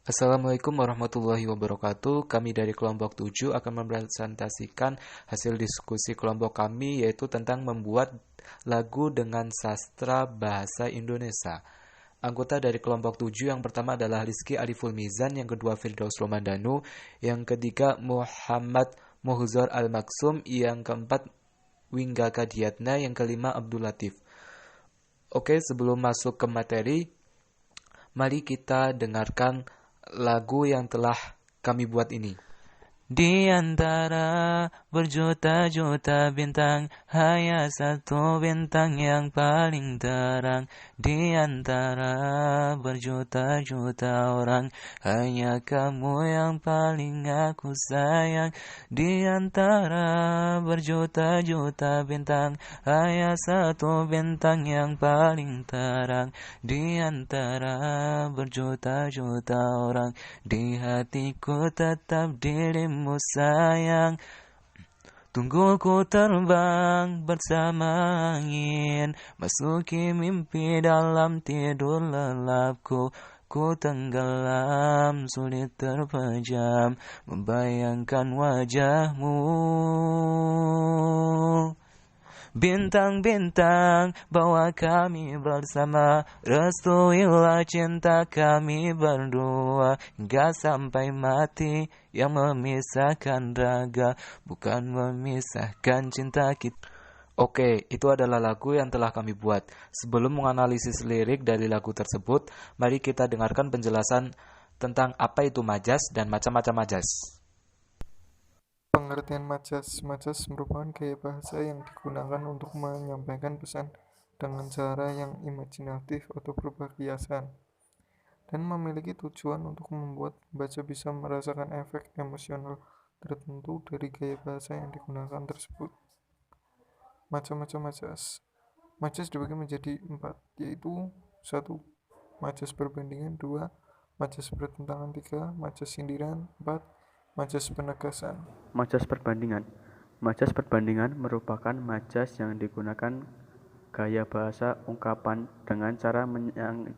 Assalamualaikum warahmatullahi wabarakatuh. Kami dari kelompok 7 akan mempresentasikan hasil diskusi kelompok kami yaitu tentang membuat lagu dengan sastra bahasa Indonesia. Anggota dari kelompok 7 yang pertama adalah Rizky Ariful Mizan, yang kedua Firdaus Romandanu, yang ketiga Muhammad Muhzor Al-Maksum, yang keempat Wingga Kadiatna, yang kelima Abdul Latif. Oke, sebelum masuk ke materi, mari kita dengarkan lagu yang telah kami buat ini. Di antara berjuta-juta bintang, hanya satu bintang yang paling terang. Di antara berjuta-juta orang, hanya kamu yang paling aku sayang. Di antara berjuta-juta bintang, hanya satu bintang yang paling terang. Di antara berjuta-juta orang, di hatiku tetap dirimu sayang. Tunggu ku terbang bersama angin, masuki mimpi dalam tidur lelapku. Ku tenggelam, sulit terpejam, membayangkan wajahmu. Bintang-bintang, bawa kami bersama, restuilah cinta kami berdua, hingga sampai mati yang memisahkan raga, bukan memisahkan cinta kita. Oke, itu adalah lagu yang telah kami buat. Sebelum menganalisis lirik dari lagu tersebut, mari kita dengarkan penjelasan tentang apa itu majas dan macam-macam majas. Pengertian majas. Majas merupakan gaya bahasa yang digunakan untuk menyampaikan pesan dengan cara yang imajinatif atau berupa kiasan, dan memiliki tujuan untuk membuat pembaca bisa merasakan efek emosional tertentu dari gaya bahasa yang digunakan tersebut. Macam-macam majas. Majas dibagi menjadi 4, yaitu 1. Majas perbandingan. 2. Majas bertentangan. 3. Majas sindiran. 4. Majas penegasan. Majas perbandingan. Majas perbandingan merupakan majas yang digunakan gaya bahasa ungkapan dengan cara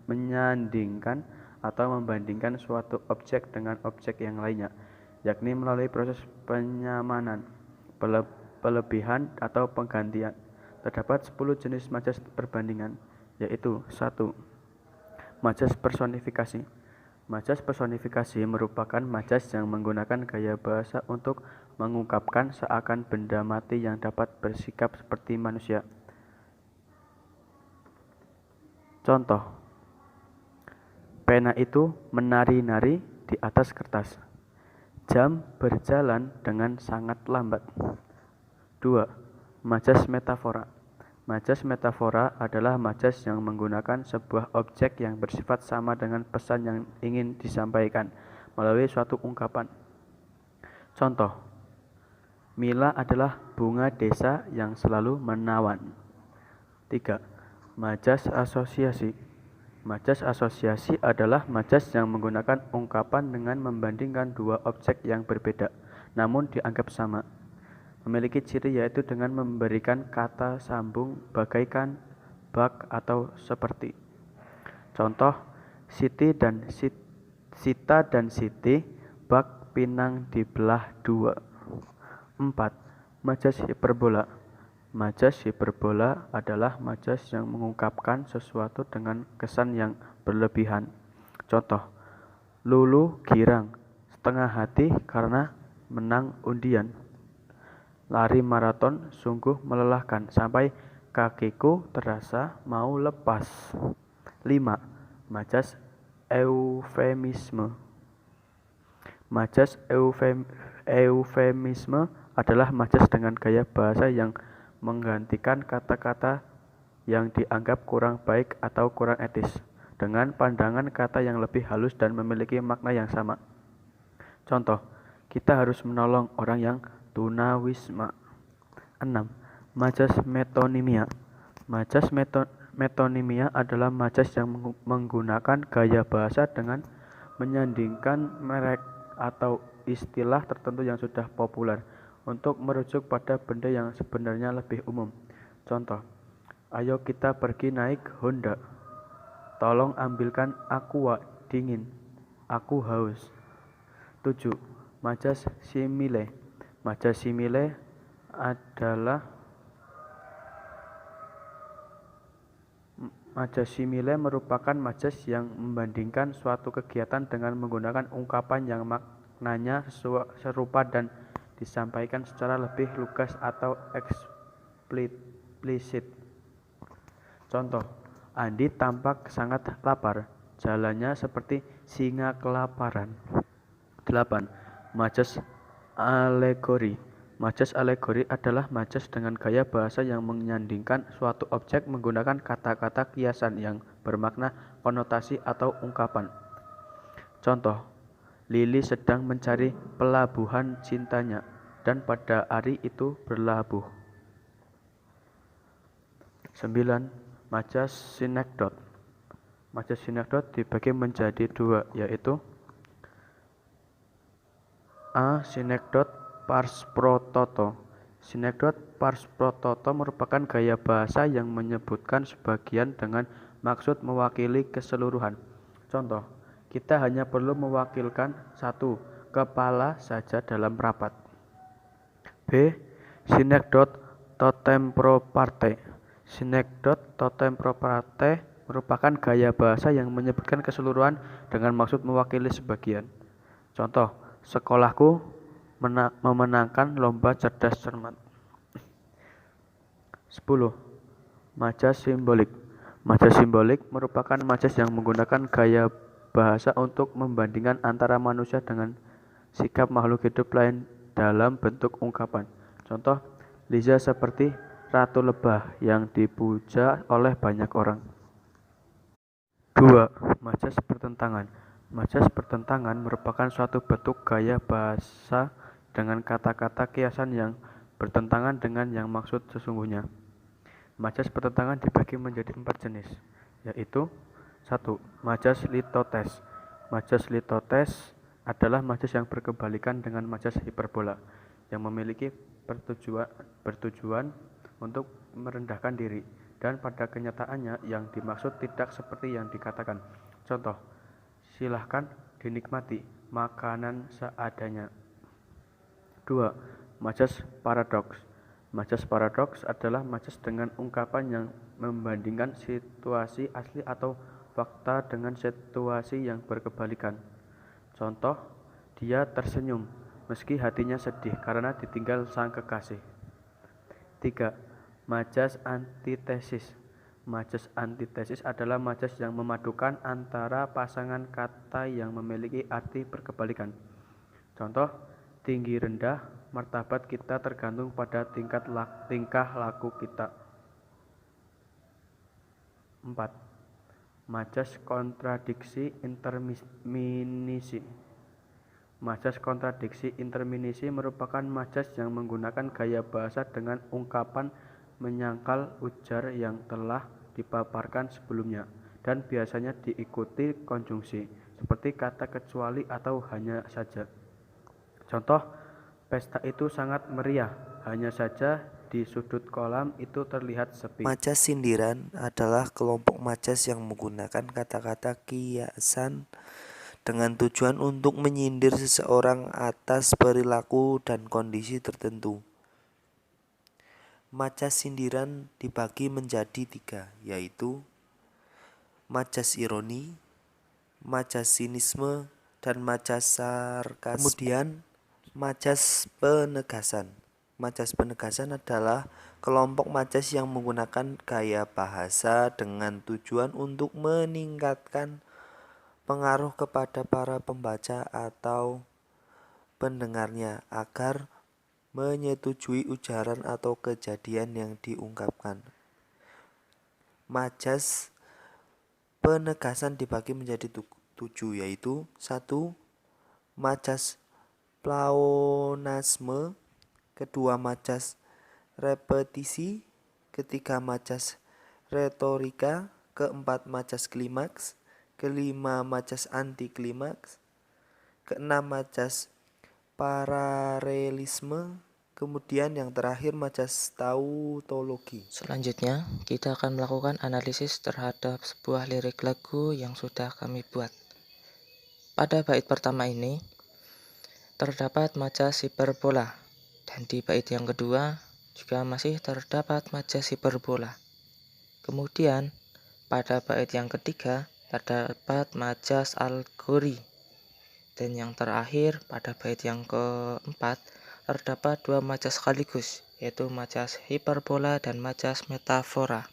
menyandingkan atau membandingkan suatu objek dengan objek yang lainnya, yakni melalui proses penyamanan, pelebihan atau penggantian. Terdapat 10 jenis majas perbandingan, yaitu 1. Majas personifikasi. Majas personifikasi merupakan majas yang menggunakan gaya bahasa untuk mengungkapkan seakan benda mati yang dapat bersikap seperti manusia. Contoh, pena itu menari-nari di atas kertas. Jam berjalan dengan sangat lambat. 2. Majas metafora. Majas metafora adalah majas yang menggunakan sebuah objek yang bersifat sama dengan pesan yang ingin disampaikan melalui suatu ungkapan. Contoh, Mila adalah bunga desa yang selalu menawan. 3. Majas asosiasi. Majas asosiasi adalah majas yang menggunakan ungkapan dengan membandingkan dua objek yang berbeda, namun dianggap sama. Memiliki ciri yaitu dengan memberikan kata sambung bagaikan, bak, atau seperti. Contoh, Sita dan Siti, bak pinang dibelah 2. 4. Majas hiperbola. Majas hiperbola adalah majas yang mengungkapkan sesuatu dengan kesan yang berlebihan. Contoh, Lulu girang, setengah hati karena menang undian. Lari maraton sungguh melelahkan sampai kakiku terasa mau lepas. 5. Majas eufemisme. Majas eufemisme adalah majas dengan gaya bahasa yang menggantikan kata-kata yang dianggap kurang baik atau kurang etis dengan pandangan kata yang lebih halus dan memiliki makna yang sama. Contoh, kita harus menolong orang yang tunawisma. 6. Majas metonimia. Majas metonimia adalah majas yang menggunakan gaya bahasa dengan menyandingkan merek atau istilah tertentu yang sudah populer untuk merujuk pada benda yang sebenarnya lebih umum. Contoh, ayo kita pergi naik Honda. Tolong ambilkan aqua dingin. Aku haus. 7. Majas simile. Majas simile adalah Majas simile merupakan majas yang membandingkan suatu kegiatan dengan menggunakan ungkapan yang maknanya serupa dan disampaikan secara lebih lugas atau eksplisit. Contoh, Andi tampak sangat lapar. Jalannya seperti singa kelaparan. 8. Majas alegori. Majas alegori adalah majas dengan gaya bahasa yang menyandingkan suatu objek menggunakan kata-kata kiasan yang bermakna konotasi atau ungkapan. Contoh, Lili sedang mencari pelabuhan cintanya dan pada hari itu berlabuh. 9. Majas sinekdot. Majas sinekdot dibagi menjadi 2, yaitu A. Sinekdot pars pro toto. Sinekdot pars pro toto merupakan gaya bahasa yang menyebutkan sebagian dengan maksud mewakili keseluruhan. Contoh, kita hanya perlu mewakilkan satu kepala saja dalam rapat. B. Sinekdot totem pro parte. Sinekdot totem pro parte merupakan gaya bahasa yang menyebutkan keseluruhan dengan maksud mewakili sebagian. Contoh, sekolahku memenangkan lomba cerdas cermat. 10. Majas simbolik. Majas simbolik merupakan majas yang menggunakan gaya bahasa untuk membandingkan antara manusia dengan sikap makhluk hidup lain dalam bentuk ungkapan. Contoh, Liza seperti ratu lebah yang dipuja oleh banyak orang. 2. Majas pertentangan. Majas pertentangan merupakan suatu bentuk gaya bahasa dengan kata-kata kiasan yang bertentangan dengan yang maksud sesungguhnya. Majas pertentangan dibagi menjadi 4 jenis, yaitu 1. Majas litotes. Majas litotes adalah majas yang berkebalikan dengan majas hiperbola, yang memiliki bertujuan untuk merendahkan diri, dan pada kenyataannya yang dimaksud tidak seperti yang dikatakan. Contoh, silahkan dinikmati makanan seadanya. 2. Majas paradoks. Majas paradoks adalah majas dengan ungkapan yang membandingkan situasi asli atau fakta dengan situasi yang berkebalikan. Contoh, dia tersenyum meski hatinya sedih karena ditinggal sang kekasih. 3. Majas antitesis. Majas antitesis adalah majas yang memadukan antara pasangan kata yang memiliki arti berkebalikan. Contoh, tinggi rendah, martabat kita tergantung pada tingkah laku kita. 4. Majas kontradiksi interminisi. Majas kontradiksi interminisi merupakan majas yang menggunakan gaya bahasa dengan ungkapan menyangkal ujar yang telah dipaparkan sebelumnya dan biasanya diikuti konjungsi seperti kata kecuali atau hanya saja. Contoh, pesta itu sangat meriah, hanya saja di sudut kolam itu terlihat sepi. Majas sindiran adalah kelompok majas yang menggunakan kata-kata kiasan dengan tujuan untuk menyindir seseorang atas perilaku dan kondisi tertentu. Majas sindiran dibagi menjadi 3, yaitu majas ironi, majas sinisme, dan majas sarkasme. Kemudian majas penegasan. Majas penegasan adalah kelompok majas yang menggunakan gaya bahasa dengan tujuan untuk meningkatkan pengaruh kepada para pembaca atau pendengarnya agar menyetujui ujaran atau kejadian yang diungkapkan. Majas penegasan dibagi menjadi 7, yaitu 1. Majas pleonasme, 2. Majas repetisi, 3. Majas retorika, 4. Majas klimaks, 5. Majas anti klimaks, 6. Majas paralelisme, kemudian yang terakhir majas tautologi. Selanjutnya, kita akan melakukan analisis terhadap sebuah lirik lagu yang sudah kami buat. Pada bait pertama ini terdapat majas hiperbola, dan di bait yang kedua juga masih terdapat majas hiperbola. Kemudian pada bait yang ketiga terdapat majas algori, dan yang terakhir pada bait yang keempat terdapat dua majas sekaligus, yaitu majas hiperbola dan majas metafora.